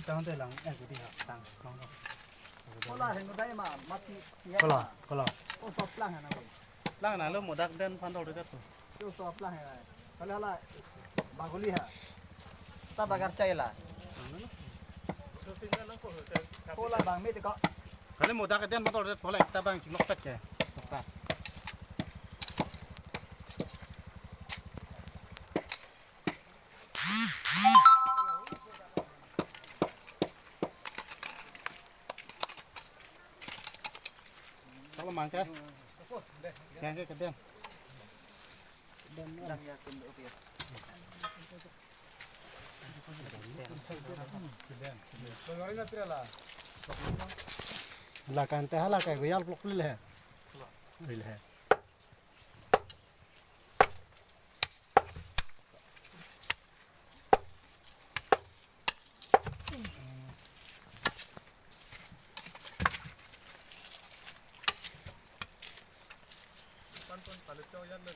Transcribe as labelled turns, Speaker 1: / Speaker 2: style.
Speaker 1: Tahu tu lang, jadi hak tang, kong.
Speaker 2: Kola hengo dai ma mati.
Speaker 1: Kalau.
Speaker 2: Oh soplang na we.
Speaker 1: Lang na lo modak dan pandol dekat tu.
Speaker 2: Tu soplang ha. Kalau la baguli ha. Ta bagar chaila. Kola bang me te ko.
Speaker 1: Kalau modak dan pandol dekat, kalau kita bang cingok pet ke. Kalau mangke, yang ke kedeng.
Speaker 2: Dah ya kundu pir.
Speaker 1: Lah kan teh lah kayak goyal plok lil hai. Lil hai. Pan palit kau yan le.